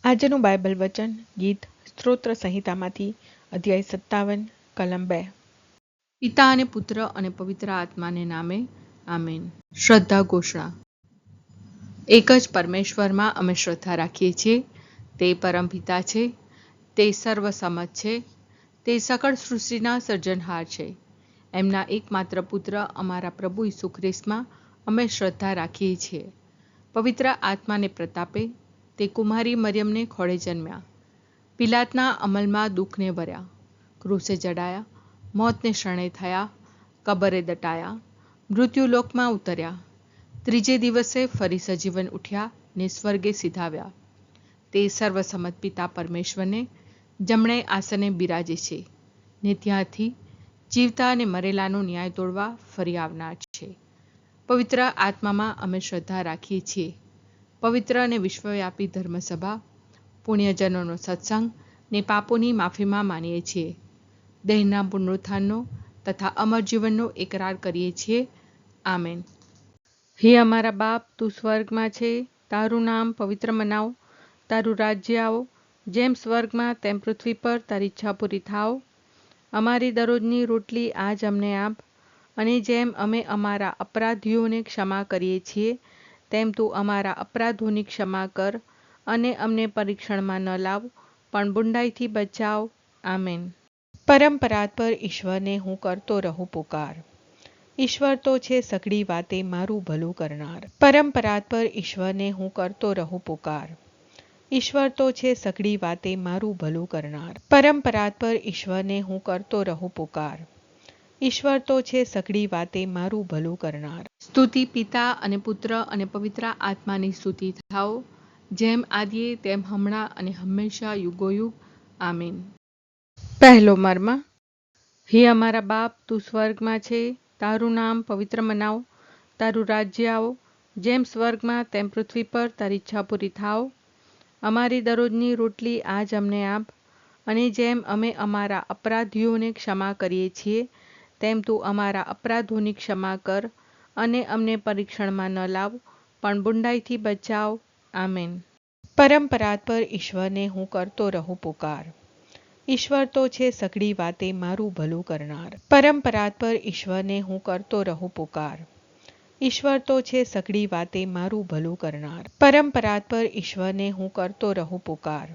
આજનું બાઇબલ વચન ગીત સ્ત્રોત્ર સંહિતામાંથી અધ્યાય 57 કલમ 2. પિતા અને પુત્ર અને પવિત્ર આત્માને નામે આમેન. શ્રદ્ધા ઘોષણા. એક જ પરમેશ્વરમાં અમે શ્રદ્ધા રાખીએ છીએ. તે પરમપિતા છે, તે સર્વસમત છે, તે સકળ સૃષ્ટિના સર્જનહાર છે. એમના એકમાત્ર પુત્ર અમારા પ્રભુ ઈસુ ખ્રિસ્તમાં અમે શ્રદ્ધા રાખીએ છીએ. પવિત્ર આત્માને પ્રતાપે તે કુમારી મરિયમને ખોળે જન્મ્યા. પિલાતના અમલમાં દુઃખને ભર્યા, ક્રૂસે જડાયા, મોતને શરણે થયા, કબરે દટાયા, મૃત્યુલોકમાં ઉતર્યા, ત્રીજે દિવસે ફરી સજીવન ઉઠ્યા ને સ્વર્ગે સીધાવ્યા. તે સર્વસમત પિતા પરમેશ્વરને જમણે આસને બિરાજે છે ને ત્યાંથી જીવતા અને મરેલાનો ન્યાય તોડવા ફરી આવનાર છે. પવિત્ર આત્મામાં અમે શ્રદ્ધા રાખીએ છીએ. પવિત્ર અને વિશ્વવ્યાપી ધર્મસભા, પુણ્યજનોનો સત્સંગ ને પાપોની માફીમાં માનીએ છીએ. દેહના પુનરુત્થાનનો તથા અમર જીવનનો એકરાર કરીએ છીએ. આમેન. હે અમારા બાપ, તું સ્વર્ગમાં છે, તારું નામ પવિત્ર મનાવો, તારું રાજ્ય આવો, જેમ સ્વર્ગમાં તેમ પૃથ્વી પર તારી ઈચ્છા પૂરી થાવ. અમારી દરરોજની રોટલી આજ અમને આપ, અને જેમ અમે અમારા અપરાધીઓને ક્ષમા કરીએ છીએ તેમ તું અમારા અપરાધોની ક્ષમા કર, અને અમને પરીક્ષણમાં ન લાવ, પણ બુંડાઈથી બચાવ. આમેન. પરંપરાત પર ઈશ્વરને હું કરતો રહું પુકાર. ઈશ્વર તો છે સઘળી વાતે મારું ભલું કરનાર. પરંપરાત પર ઈશ્વરને હું કરતો રહું પુકાર. ઈશ્વર તો છે સઘળી વાતે મારું ભલું કરનાર. પરંપરાત પર ઈશ્વરને હું કરતો રહું પુકાર. ઈશ્વર તો છે સઘળી વાતે મારું ભલું કરનાર. સ્તુતિ પિતા અને પુત્ર અને પવિત્ર આત્માની સ્તુતિ થાઓ, જેમ આદિએ તેમ હમણાં અને હંમેશા યુગોયુગ. આમીન. પહેલો મર્મ. હે અમારા બાપ, તું સ્વર્ગમાં છે, તારું નામ પવિત્ર મનાવો, તારું રાજ્ય આવો, જેમ સ્વર્ગમાં તેમ પૃથ્વી પર તારી ઈચ્છા પૂરી થાવ. અમારી દરરોજની રોટલી આજ અમને આપ, અને જેમ અમે અમારા અપરાધીઓને ક્ષમા કરીએ છીએ તેમ તું અમારા અપરાધોની ક્ષમા કર, અને અમને પરીક્ષણમાં ન લાવ, પણ બુંડાઈથી બચાવ. આમેન. પરંપરાત પર ઈશ્વરને હું કરતો રહું પુકાર. ઈશ્વર તો છે સઘળી વાતે મારું ભલું કરનાર. પરંપરાત પર ઈશ્વરને હું કરતો રહું પુકાર. ઈશ્વર તો છે સઘળી વાતે મારું ભલું કરનાર. પરંપરાત પર ઈશ્વરને હું કરતો રહું પુકાર.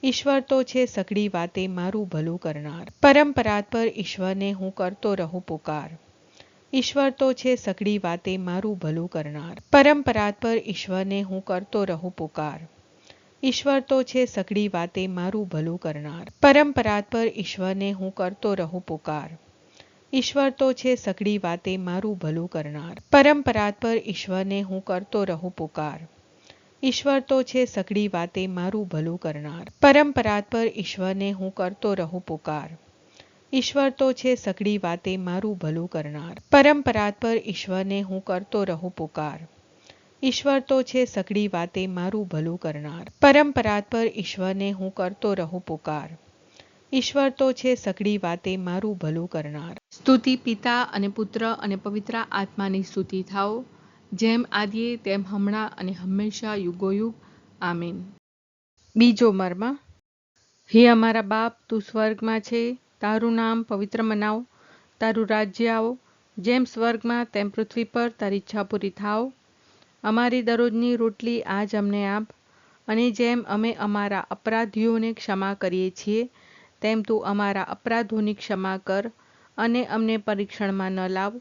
ઈશ્વર તો છે સઘળી વાતે મારું ભલું કરનાર. પરંપરાત પર ઈશ્વરને હું કરતો રહું પુકાર. ઈશ્વર તો છે સઘળી વાતે મારું ભલું કરનાર. પરંપરાત પર ઈશ્વરને હું કરતો રહું પુકાર. ઈશ્વર તો છે સઘળી વાતે મારું ભલું કરનાર. પરંપરાત પર ઈશ્વરને હું કરતો રહું પુકાર. ઈશ્વર તો છે સઘળી વાતે મારું ભલું કરનાર. પરંપરાત પર ઈશ્વરને હું કરતો રહું પુકાર. ઈશ્વર તો છે સઘળી વાતે મારું ભલું કરનાર. પરંપરાત પર ઈશ્વરને હું કરતો રહું પુકાર. ઈશ્વર તો છે સઘળી વાતે મારું ભલું કરનાર. પરંપરાત પર ઈશ્વરને હું કરતો રહું પુકાર. ઈશ્વર તો છે સઘળી વાતે મારું ભલું કરનાર. પરંપરાત પર ઈશ્વરને હું કરતો રહું પુકાર. ઈશ્વર તો છે સઘળી વાતે મારું ભલું કરનાર. સ્તુતિ પિતા અને પુત્ર અને પવિત્ર આત્માની સ્તુતિ થાઓ, જેમ આદિએ તેમ હમણાં અને હંમેશા યુગોયુગ. આમીન. બીજો મર્મ. હે અમારા બાપ, તું સ્વર્ગમાં છે, તારું નામ પવિત્ર મનાવો, તારું રાજ્ય આવો, જેમ સ્વર્ગમાં તેમ પૃથ્વી પર તારી ઈચ્છા પૂરી થાવ. અમારી દરરોજની રોટલી આજ અમને આપ, અને જેમ અમે અમારા અપરાધીઓને ક્ષમા કરીએ છીએ તેમ તું અમારા અપરાધોની ક્ષમા કર, અને અમને પરીક્ષણમાં ન લાવ,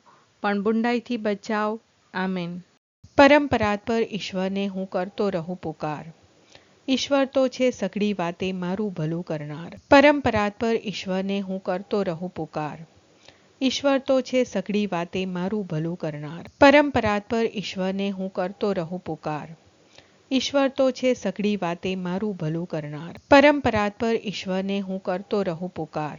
પણ બુંડાઈથી બચાવ. આમેન. પરંપરાત પર ઈશ્વરને હું કરતો રહું પુકાર. ઈશ્વર તો છે સઘળી વાતે મારું ભલું કરનાર. પરંપરાત પર ઈશ્વરને હું કરતો રહું પુકાર. ઈશ્વર તો છે સઘળી વાતે મારું ભલું કરનાર. પરંપરાત પર ઈશ્વરને હું કરતો રહું પુકાર. ઈશ્વર તો છે સઘળી વાતે મારું ભલું કરનાર. પરંપરાત પર ઈશ્વરને હું કરતો રહું પુકાર.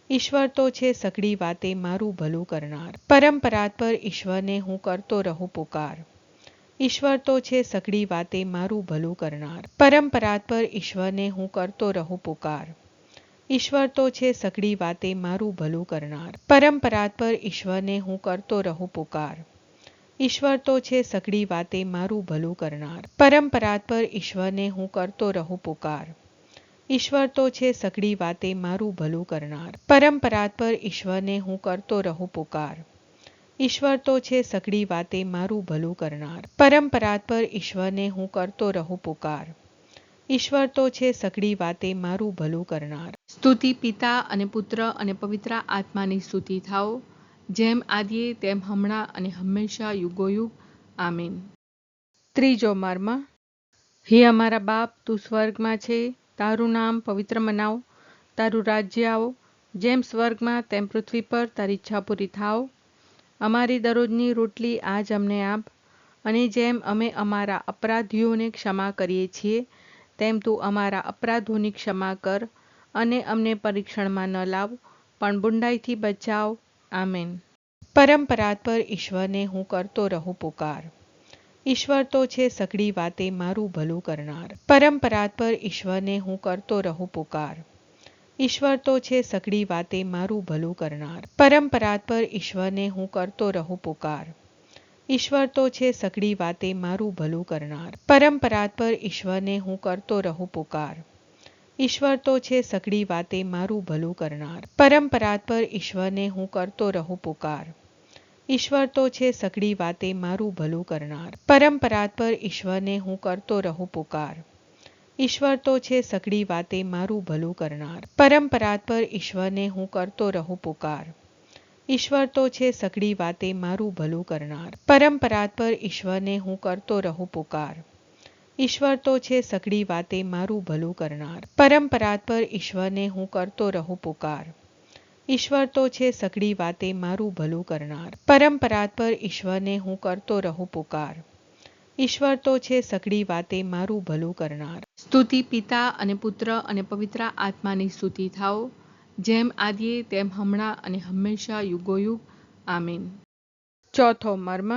ઈશ્વર તો છે સઘળી વાતે મારું ભલું કરનાર. પરંપરાત પર ઈશ્વરને હું કરતો રહું પુકાર. ઈશ્વર તો છે સઘળી વાતે મારું ભલું કરનાર. પરંપરાત પર ઈશ્વરને હું કરતો રહું પુકાર. ઈશ્વર તો છે સઘળી વાતે મારું ભલું કરનાર. પરંપરાત પર ઈશ્વરને હું કરતો રહું પુકાર. ઈશ્વર તો છે સઘળી વાતે મારું ભલું કરનાર. પરંપરાત પર ઈશ્વરને હું કરતો રહું પુકાર. ઈશ્વર તો છે સઘળી વાતે મારું ભલું કરનાર. પરંપરાત પર ઈશ્વરને હું કરતો રહું પુકાર. ઈશ્વર તો છે સઘળી વાતે મારું ભલું કરનાર. પરંપરાત પર ઈશ્વરને હું કરતો રહું પુકાર. ઈશ્વર તો છે સઘળી વાતે મારું ભલું કરનાર. સ્તુતિ પિતા અને પુત્ર અને પવિત્ર આત્માની સ્તુતિ થાઓ, જેમ આદિએ તેમ હમણાં અને હંમેશા યુગોયુગ. આમીન. ત્રીજો મર્મ. હે અમારા બાપ, તું સ્વર્ગમાં છે, તારું નામ પવિત્ર મનાવ, તારું રાજ્ય આવો, જેમ સ્વર્ગમાં તેમ પૃથ્વી પર તારી ઈચ્છા પૂરી થાવ. અમારી દરરોજની રોટલી આજ અમને આપ, અને જેમ અમે અમારા અપરાધીઓને ક્ષમા કરીએ છીએ, તેમ તું અમારા અપરાધોની ક્ષમા કર, અને અમને પરીક્ષણમાં ન લાવ, પણ બુંડાઈથી બચાવ. આમેન. પરંપરાત પર ઈશ્વરને હું કરતો રહું પુકાર. ઈશ્વર તો છે સઘળી વાતે મારું ભલું કરનાર. પરંપરાત પર ઈશ્વરને હું કરતો રહું પુકાર. ઈશ્વર તો છે સઘળી વાતે મારું ભલું કરનાર. પરંપરાત પર ઈશ્વરને હું કરતો રહું પુકાર. ઈશ્વર તો છે સઘળી વાતે મારું ભલું કરનાર. પરંપરાત પર ઈશ્વરને હું કરતો રહું પુકાર. ઈશ્વર તો છે સઘળી વાતે મારું ભલું કરનાર. પરંપરાત પર ઈશ્વરને હું કરતો રહું પુકાર. ઈશ્વર તો છે સઘળી વાતે મારું ભલું કરનાર. પરંપરાત પર ઈશ્વરને હું કરતો રહું પુકાર. ઈશ્વર તો છે સઘળી વાતે મારું ભલું કરનાર. પરંપરાત પર ઈશ્વરને હું કરતો રહું પુકાર. ઈશ્વર તો છે સઘળી વાતે મારું ભલું કરનાર. પરંપરાત પર ઈશ્વરને હું કરતો રહું પુકાર. ઈશ્વર તો છે સઘળી વાતે મારું ભલું કરનાર. પરંપરાત પર ઈશ્વરને હું કરતો રહું પુકાર. ઈશ્વર તો છે સઘળી વાતે મારું ભલું કરનાર. પરંપરાત પર ઈશ્વરને હું કરતો રહું પુકાર. ઈશ્વર તો છે સઘળી વાતે મારું ભલું કરનાર. સ્તુતિ પિતા અને પુત્ર અને પવિત્ર આત્માની સ્તુતિ થાઓ, જેમ આદિએ તેમ હમણાં અને હંમેશા યુગોયુગ. આમીન. ચોથો મર્મ.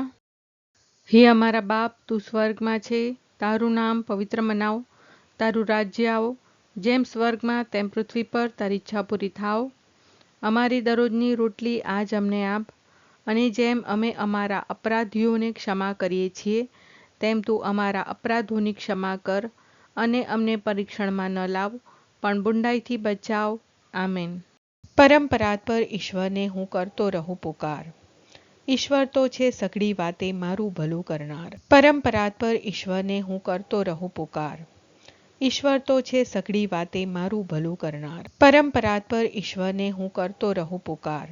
હે અમારા બાપ, તું સ્વર્ગમાં છે, તારું નામ પવિત્ર મનાવ, તારું રાજ્ય આવો, જેમ સ્વર્ગમાં તેમ પૃથ્વી પર તારી ઈચ્છા પૂરી થાવ. અમારી દરરોજની રોટલી આજ અમને આપ, અને જેમ અમે અમારા અપરાધીઓને ક્ષમા કરીએ છીએ, તેમ તું અમારા અપરાધોની ક્ષમા કર, અને અમને પરીક્ષણમાં ન લાવ, પણ બુંડાઈથી બચાવ. આમેન. પરંપરાત પર ઈશ્વરને હું કરતો રહું પુકાર. ઈશ્વર તો છે સઘળી વાતે મારું ભલું કરનાર. પરંપરાત પર ઈશ્વરને હું કરતો રહું પુકાર. ઈશ્વર તો છે સઘળી વાતે મારું ભલું કરનાર. પરંપરાત પર ઈશ્વરને હું કરતો રહું પુકાર.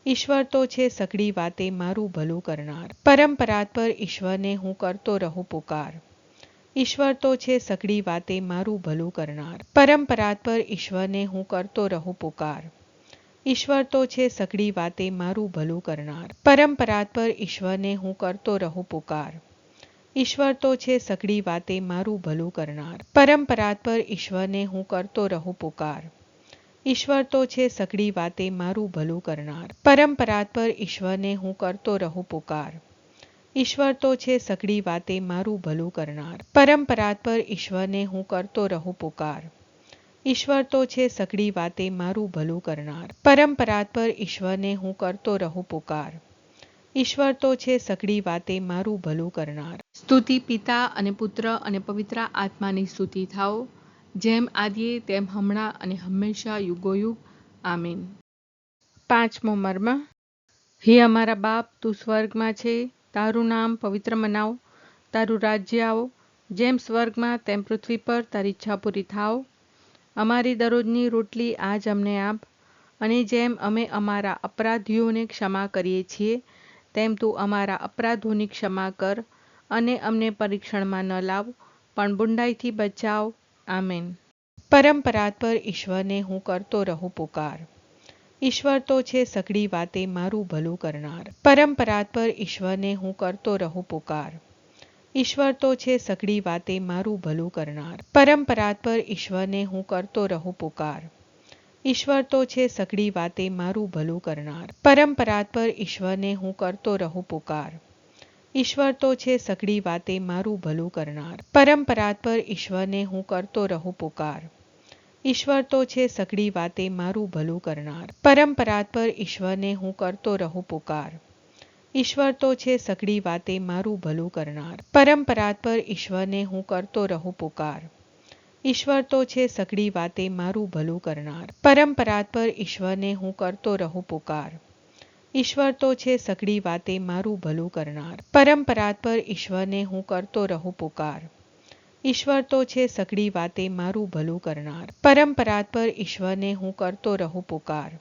ઈશ્વર તો છે સઘળી વાતે મારું ભલું કરનાર. પરંપરાત પર ઈશ્વરને હું કરતો રહું પુકાર. ઈશ્વર તો છે સઘળી વાતે મારું ભલું કરનાર. પરંપરાત પર ઈશ્વરને હું કરતો રહું પુકાર. ઈશ્વર તો છે સઘળી વાતે મારું ભલું કરનાર. પરંપરાત પર ઈશ્વરને હું કરતો રહું પુકાર. ઈશ્વર તો છે સઘળી વાતે મારું ભલું કરનાર. પરંપરાત પર ઈશ્વરને હું કરતો રહું પુકાર. ઈશ્વર તો છે સઘળી વાતે મારું ભલું કરનાર. પરંપરાત પર ઈશ્વરને હું કરતો રહું પુકાર. ઈશ્વર તો છે સઘળી વાતે મારું ભલું કરનાર. પરંપરાત પર ઈશ્વરને હું કરતો રહું પુકાર. ઈશ્વર તો છે સઘળી વાતે મારું ભલું કરનાર. પરંપરાત પર ઈશ્વરને હું કરતો રહું પુકાર. ઈશ્વર તો છે સઘળી વાતે મારું ભલું કરનાર. સ્તુતિ પિતા અને પુત્ર અને પવિત્ર આત્માની સ્તુતિ થાઓ, જેમ આદિએ તેમ હમણાં અને હંમેશા યુગોયુગ. આમીન. પાંચમો મર્મ. હે અમારા બાપ, તું સ્વર્ગમાં છે, તારું નામ પવિત્ર મનાવ, તારું રાજ્ય આવો, જેમ સ્વર્ગમાં તેમ પૃથ્વી પર તારી ઈચ્છા પૂરી થાવ. અમારી દરરોજની રોટલી આજ અમને આપ, અને જેમ અમે અમારા અપરાધીઓને ક્ષમા કરીએ છીએ, તેમ તું અમારા અપરાધોની ક્ષમા કર, અને અમને પરીક્ષણમાં ન લાવ, પણ બુંડાઈથી બચાવ. આમેન. પરંપરાત પર ઈશ્વરને હું કરતો રહું પુકાર. ઈશ્વર તો છે સઘળી વાતે મારું ભલું કરનાર. પરંપરાત પર ઈશ્વરને હું કરતો રહું પુકાર. ઈશ્વર તો છે સઘળી વાતે મારું ભલું કરનાર. પરંપરાત પર ઈશ્વરને હું કરતો રહું પુકાર. ઈશ્વર તો છે સઘળી વાતે મારું ભલું કરનાર. પરંપરાત પર ઈશ્વરને હું કરતો રહું પુકાર. ઈશ્વર તો છે સઘળી વાતે મારું ભલું કરનાર. પરંપરાત પર ઈશ્વરને હું કરતો રહું પુકાર. ઈશ્વર તો છે સઘળી વાતે મારું ભલું કરનાર. પરંપરાત પર ઈશ્વરને હું કરતો રહું પુકાર. ઈશ્વર તો છે સઘળી વાતે મારું ભલું કરનાર. પરંપરાત પર ઈશ્વરને હું કરતો રહું પુકાર. ઈશ્વર તો છે સઘળી વાતે મારું ભલું કરનાર. પરંપરાત પર ઈશ્વરને હું કરતો રહું પુકાર. ઈશ્વર તો છે સઘળી વાતે મારું ભલું કરનાર. પરંપરાત પર ઈશ્વરને હું કરતો રહું પુકાર. ઈશ્વર તો છે સઘળી વાતે મારું ભલું કરનાર. પરંપરાત પર ઈશ્વરને હું કરતો રહું પુકાર.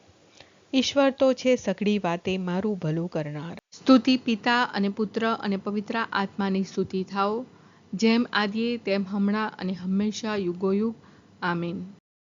ઈશ્વર તો છે સઘળી વાતે મારું ભલું કરનાર. સ્તુતિ પિતા અને પુત્ર અને પવિત્ર આત્માની સ્તુતિ થાઓ, જેમ આદિએ તેમ હમણાં અને હંમેશા યુગોયુગ. આમીન.